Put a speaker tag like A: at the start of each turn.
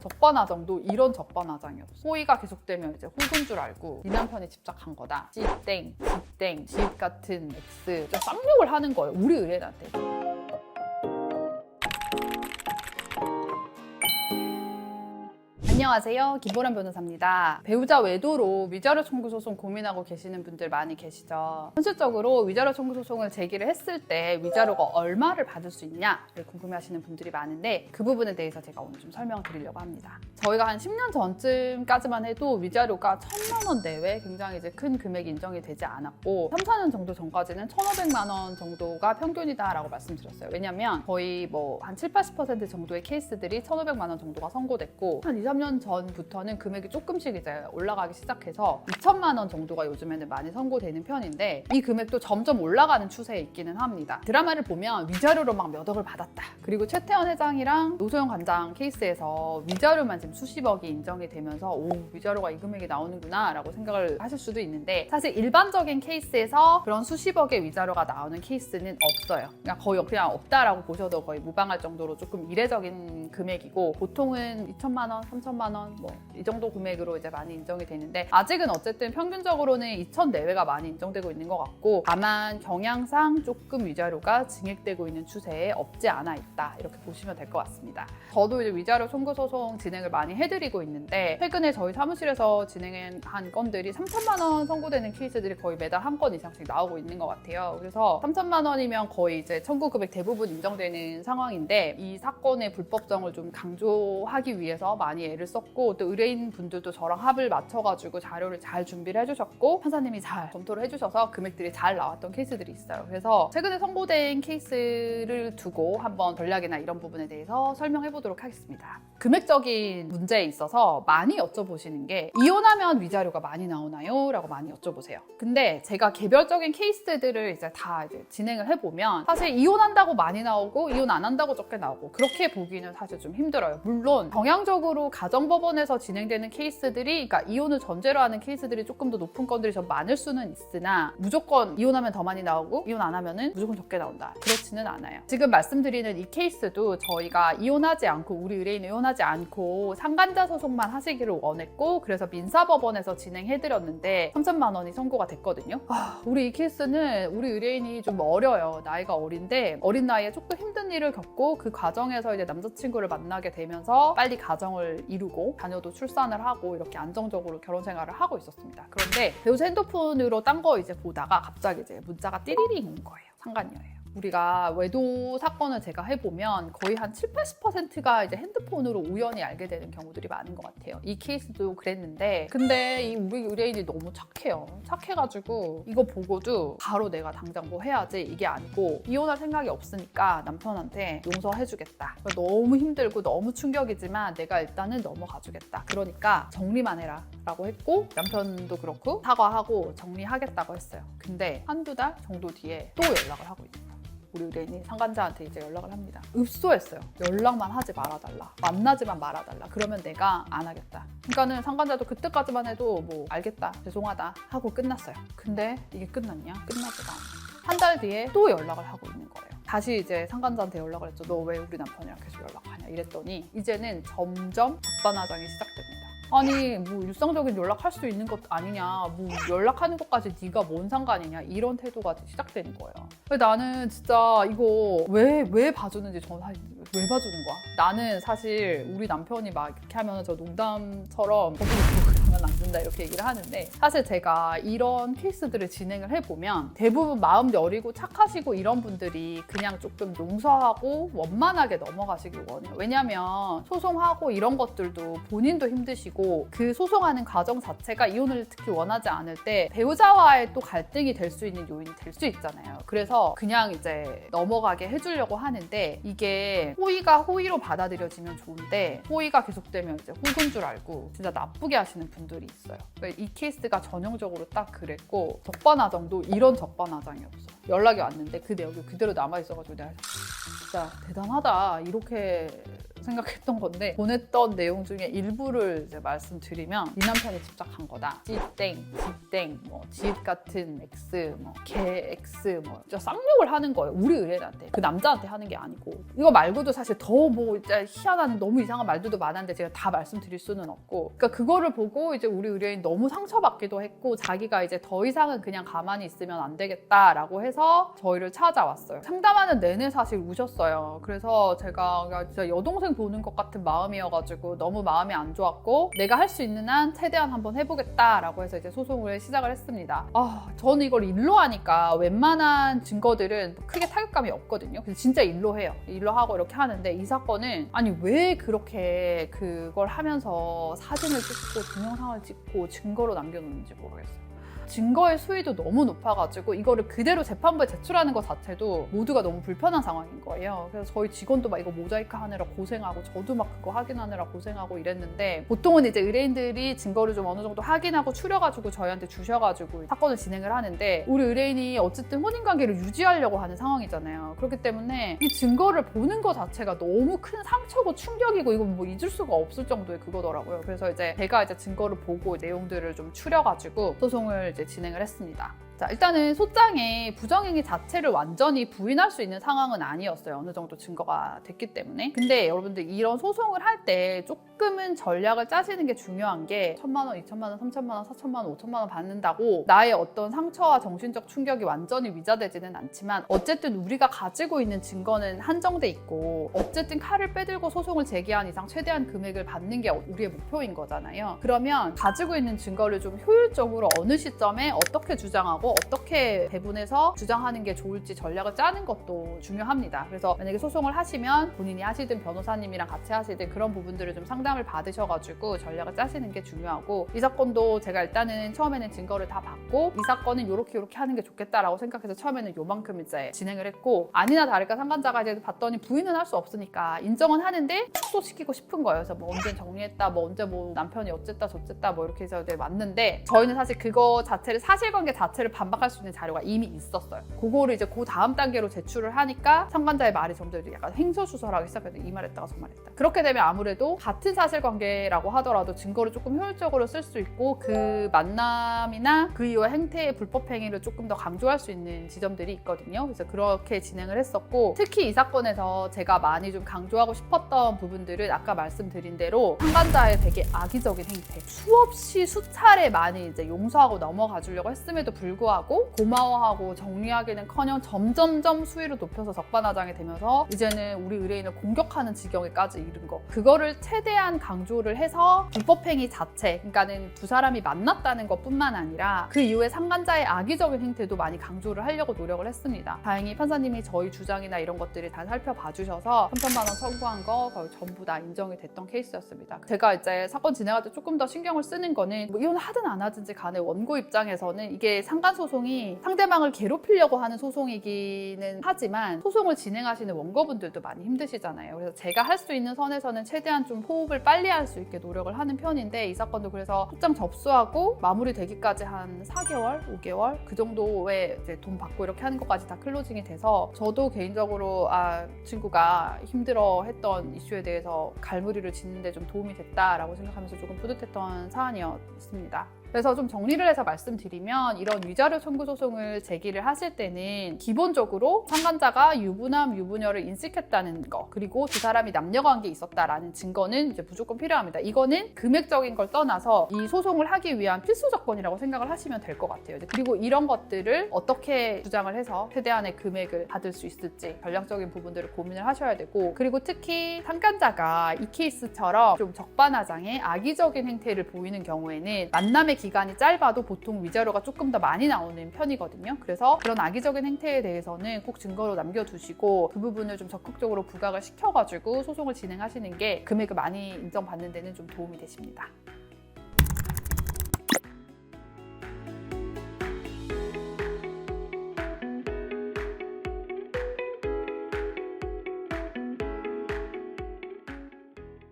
A: 적반하장도 이런 적반하장이었어. 호의가 계속되면 이제 호구인 줄 알고 네 남편이 집착한 거다. 찌땡, 집땡, 집 같은 X 좀 쌍욕을 하는 거예요. 우리 의뢰인한테. 안녕하세요. 김보람 변호사입니다. 배우자 외도로 위자료 청구 소송 고민하고 계시는 분들 많이 계시죠. 현실적으로 위자료 청구 소송을 제기를 했을 때 위자료가 얼마를 받을 수 있냐를 궁금해하시는 분들이 많은데 그 부분에 대해서 제가 오늘 좀 설명드리려고 합니다. 저희가 한 10년 전쯤까지만 해도 위자료가 1,000만 원 내외 굉장히 이제 큰 금액이 인정이 되지 않았고 3, 4년 정도 전까지는 1,500만 원 정도가 평균이다라고 말씀드렸어요. 왜냐면 거의 뭐 한 7, 80% 정도의 케이스들이 1,500만 원 정도가 선고됐고 한 2, 3년 전부터는 금액이 조금씩 이제 올라가기 시작해서 2,000만 원 정도가 요즘에는 많이 선고되는 편인데 이 금액도 점점 올라가는 추세에 있기는 합니다. 드라마를 보면 위자료로 막 몇 억을 받았다. 그리고 최태원 회장이랑 노소영 관장 케이스에서 위자료만 지금 수십억이 인정이 되면서 오, 위자료가 이 금액이 나오는구나 라고 생각을 하실 수도 있는데 사실 일반적인 케이스에서 그런 수십억의 위자료가 나오는 케이스는 없어요. 거의 그냥 없다라고 보셔도 거의 무방할 정도로 조금 이례적인 금액이고 보통은 2,000만 원, 3,000만 원 뭐 이 정도 금액으로 이제 많이 인정이 되는데 아직은 어쨌든 평균적으로는 2,000 내외가 많이 인정되고 있는 것 같고 다만 경향상 조금 위자료가 증액되고 있는 추세에 없지 않아 있다 이렇게 보시면 될 것 같습니다. 저도 이제 위자료 청구 소송 진행을 많이 해드리고 있는데 최근에 저희 사무실에서 진행한 건들이 3,000만 원 선고되는 케이스들이 거의 매달 한 건 이상씩 나오고 있는 것 같아요. 그래서 3,000만 원이면 거의 이제 청구 금액 대부분 인정되는 상황인데 이 사건의 불법성을 좀 강조하기 위해서 많이 애를 썼고 또 의뢰인 분들도 저랑 합을 맞춰가지고 자료를 잘 준비를 해주셨고 판사님이 잘 검토를 해주셔서 금액들이 잘 나왔던 케이스들이 있어요. 그래서 최근에 선고된 케이스를 두고 한번 전략이나 이런 부분에 대해서 설명해 보도록 하겠습니다. 금액적인 문제에 있어서 많이 여쭤보시는 게 이혼하면 위자료가 많이 나오나요? 라고 많이 여쭤보세요. 근데 제가 개별적인 케이스들을 이제 다 이제 진행을 해보면 사실 이혼한다고 많이 나오고 이혼 안 한다고 적게 나오고 그렇게 보기는 사실 좀 힘들어요. 물론 경향적으로 가정법원에서 진행되는 케이스들이 그러니까 이혼을 전제로 하는 케이스들이 조금 더 높은 건들이 좀 많을 수는 있으나 무조건 이혼하면 더 많이 나오고 이혼 안 하면은 무조건 적게 나온다. 그렇지는 않아요. 지금 말씀드리는 이 케이스도 저희가 이혼하지 않고 우리 의뢰인 이혼하지 않고 상간자 소송만 하시기를 원했고 그래서 민사법원에서 진행해드렸는데 3,000만 원이 선고가 됐거든요. 우리 이 케이스는 우리 의뢰인이 좀 어려요. 나이가 어린데 어린 나이에 조금 힘든 일을 겪고 그 과정에서 이제 남자친구를 만나게 되면서 빨리 가정을 이루고 자녀도 출산을 하고 이렇게 안정적으로 결혼 생활을 하고 있었습니다. 그런데 배우자 핸드폰으로 딴 거 이제 보다가 갑자기 이제 문자가 띠리링 온 거예요. 상간녀예요. 우리가 외도 사건을 제가 해보면 거의 한 7, 80%가 이제 핸드폰으로 우연히 알게 되는 경우들이 많은 것 같아요. 이 케이스도 그랬는데 근데 이 우리 의뢰인이 너무 착해요. 착해가지고 이거 보고도 바로 내가 당장 뭐 해야지 이게 아니고 이혼할 생각이 없으니까 남편한테 용서해주겠다. 너무 힘들고 너무 충격이지만 내가 일단은 넘어가주겠다. 그러니까 정리만 해라 라고 했고 남편도 그렇고 사과하고 정리하겠다고 했어요. 근데 한두 달 정도 뒤에 또 연락을 하고 있어요. 우리 의뢰인이 상간자한테 이제 연락을 합니다. 읍소했어요. 연락만 하지 말아달라. 만나지만 말아달라. 그러면 내가 안 하겠다. 그러니까는 상간자도 그때까지만 해도 뭐 알겠다. 죄송하다 하고 끝났어요. 근데 이게 끝났냐? 끝나지가 않아. 한 달 뒤에 또 연락을 하고 있는 거예요. 다시 이제 상간자한테 연락을 했죠. 너 왜 우리 남편이랑 계속 연락하냐? 이랬더니 이제는 점점 적반하장이 시작됩니다. 아니 뭐 일상적인 연락할 수 있는 것 아니냐 뭐 연락하는 것까지 네가 뭔 상관이냐 이런 태도가 시작되는 거예요. 나는 진짜 이거 왜 봐주는지 저는 사실 왜 봐주는 거야? 나는 사실 우리 남편이 막 이렇게 하면 저 농담처럼 그러면 안 된다 이렇게 얘기를 하는데 사실 제가 이런 케이스들을 진행을 해보면 대부분 마음 여리고 착하시고 이런 분들이 그냥 조금 용서하고 원만하게 넘어가시길 원해요. 왜냐면 소송하고 이런 것들도 본인도 힘드시고 그 소송하는 과정 자체가 이혼을 특히 원하지 않을 때 배우자와의 또 갈등이 될 수 있는 요인이 될 수 있잖아요. 그래서 그냥 이제 넘어가게 해주려고 하는데 이게 호의가 호의로 받아들여지면 좋은데 호의가 계속되면 이제 호구인 줄 알고 진짜 나쁘게 하시는 분들이 있어요. 그러니까 이 케이스가 전형적으로 딱 그랬고 적반하장도 이런 적반하장이 없어요. 연락이 왔는데 그 내용이 그대로 남아있어가지고 내가 진짜 대단하다 이렇게 생각했던 건데 보냈던 내용 중에 일부를 이제 말씀드리면 네 남편이 집착한 거다. 찌땡, 지땡, 뭐 지읒 같은 X, 뭐 개 X, 뭐 진짜 쌍욕을 하는 거예요. 우리 의뢰인한테. 그 남자한테 하는 게 아니고. 이거 말고도 사실 더 뭐 진짜 희한한 너무 이상한 말들도 많았는데 제가 다 말씀드릴 수는 없고. 그러니까 그거를 보고 이제 우리 의뢰인 너무 상처받기도 했고 자기가 이제 더 이상은 그냥 가만히 있으면 안 되겠다라고 해서 저희를 찾아왔어요. 상담하는 내내 사실 우셨어요. 그래서 제가 진짜 여동생 보는 것 같은 마음이어가지고 너무 마음이 안 좋았고 내가 할 수 있는 한 최대한 한번 해보겠다라고 해서 이제 소송을 시작을 했습니다. 저는 이걸 일로 하니까 웬만한 증거들은 크게 타격감이 없거든요. 그래서 진짜 일로 해요. 일로 하고 이렇게 하는데 이 사건은 아니 왜 그렇게 그걸 하면서 사진을 찍고 동영상을 찍고 증거로 남겨놓는지 모르겠어요. 증거의 수위도 너무 높아가지고 이거를 그대로 재판부에 제출하는 것 자체도 모두가 너무 불편한 상황인 거예요. 그래서 저희 직원도 막 이거 모자이크 하느라 고생하고 저도 막 그거 확인하느라 고생하고 이랬는데 보통은 이제 의뢰인들이 증거를 좀 어느 정도 확인하고 추려가지고 저희한테 주셔가지고 사건을 진행을 하는데 우리 의뢰인이 어쨌든 혼인관계를 유지하려고 하는 상황이잖아요. 그렇기 때문에 이 증거를 보는 것 자체가 너무 큰 상처고 충격이고 이건 뭐 잊을 수가 없을 정도의 그거더라고요. 그래서 이제 제가 이제 증거를 보고 내용들을 좀 추려가지고 소송을 진행을 했습니다. 자, 일단은 소장의 부정행위 자체를 완전히 부인할 수 있는 상황은 아니었어요. 어느 정도 증거가 됐기 때문에. 근데 여러분들 이런 소송을 할 때 조금은 전략을 짜시는 게 중요한 게 1,000만 원, 2,000만 원, 3,000만 원, 4,000만 원, 5,000만 원 받는다고 나의 어떤 상처와 정신적 충격이 완전히 위자되지는 않지만 어쨌든 우리가 가지고 있는 증거는 한정돼 있고 어쨌든 칼을 빼들고 소송을 제기한 이상 최대한 금액을 받는 게 우리의 목표인 거잖아요. 그러면 가지고 있는 증거를 좀 효율적으로 어느 시점에 어떻게 주장하고 어떻게 배분해서 주장하는 게 좋을지 전략을 짜는 것도 중요합니다. 그래서 만약에 소송을 하시면 본인이 하시든 변호사님이랑 같이 하시든 그런 부분들을 좀 상담을 받으셔가지고 전략을 짜시는 게 중요하고 이 사건도 제가 일단은 처음에는 증거를 다 받고 이 사건은 요렇게 하는 게 좋겠다라고 생각해서 처음에는 요만큼 이제 진행을 했고 아니나 다를까 상간자가 이제 봤더니 부인은 할 수 없으니까 인정은 하는데 축소시키고 싶은 거예요. 그래서 뭐 언제 정리했다, 뭐 언제 뭐 남편이 어쨌다 저쨌다 뭐 이렇게 해서 왔는데 저희는 사실 그거 자체를 사실관계 자체를 반박할 수 있는 자료가 이미 있었어요. 그거를 이제 그 다음 단계로 제출을 하니까 상관자의 말이 점점 약간 횡설수설하기 시작해서 이 말했다가 저 말했다. 그렇게 되면 아무래도 같은 사실관계라고 하더라도 증거를 조금 효율적으로 쓸 수 있고 그 만남이나 그 이후의 행태의 불법행위를 조금 더 강조할 수 있는 지점들이 있거든요. 그래서 그렇게 진행을 했었고 특히 이 사건에서 제가 많이 좀 강조하고 싶었던 부분들은 아까 말씀드린 대로 상관자의 되게 악의적인 행태 수없이 수차례 많이 이제 용서하고 넘어가 주려고 했음에도 불구하고 고마워하고 정리하기는커녕 점점점 수위를 높여서 적반하장이 되면서 이제는 우리 의뢰인을 공격하는 지경에까지 이른 거 그거를 최대한 강조를 해서 불법행위 자체 그러니까는 두 사람이 만났다는 것뿐만 아니라 그 이후에 상간자의 악의적인 행태도 많이 강조를 하려고 노력을 했습니다. 다행히 판사님이 저희 주장이나 이런 것들을 다 살펴봐 주셔서 3,000만 원 청구한 거 거의 전부 다 인정이 됐던 케이스였습니다. 제가 이제 사건 진행할 때 조금 더 신경을 쓰는 거는 뭐 이혼을 하든 안 하든지 간에 원고 입장에서는 이게 상간소송이 상대방을 괴롭히려고 하는 소송이기는 하지만 소송을 진행하시는 원고분들도 많이 힘드시잖아요. 그래서 제가 할 수 있는 선에서는 최대한 좀 호흡을 빨리 할 수 있게 노력을 하는 편인데 이 사건도 그래서 소장 접수하고 마무리되기까지 한 4개월, 5개월 그 정도에 이제 돈 받고 이렇게 하는 것까지 다 클로징이 돼서 저도 개인적으로 친구가 힘들어했던 이슈에 대해서 갈무리를 짓는데 좀 도움이 됐다라고 생각하면서 조금 뿌듯했던 사안이었습니다. 그래서 좀 정리를 해서 말씀드리면 이런 위자료 청구 소송을 제기를 하실 때는 기본적으로 상간자가 유부남, 유부녀를 인식했다는 거 그리고 두 사람이 남녀관계에 있었다라는 증거는 이제 무조건 필요합니다. 이거는 금액적인 걸 떠나서 이 소송을 하기 위한 필수 조건이라고 생각을 하시면 될 것 같아요. 그리고 이런 것들을 어떻게 주장을 해서 최대한의 금액을 받을 수 있을지 전략적인 부분들을 고민을 하셔야 되고 그리고 특히 상간자가 이 케이스처럼 좀 적반하장의 악의적인 행태를 보이는 경우에는 만남의 기간이 짧아도 보통 위자료가 조금 더 많이 나오는 편이거든요. 그래서 그런 악의적인 행태에 대해서는 꼭 증거로 남겨두시고 그 부분을 좀 적극적으로 부각을 시켜가지고 소송을 진행하시는 게 금액을 많이 인정받는 데는 좀 도움이 되십니다.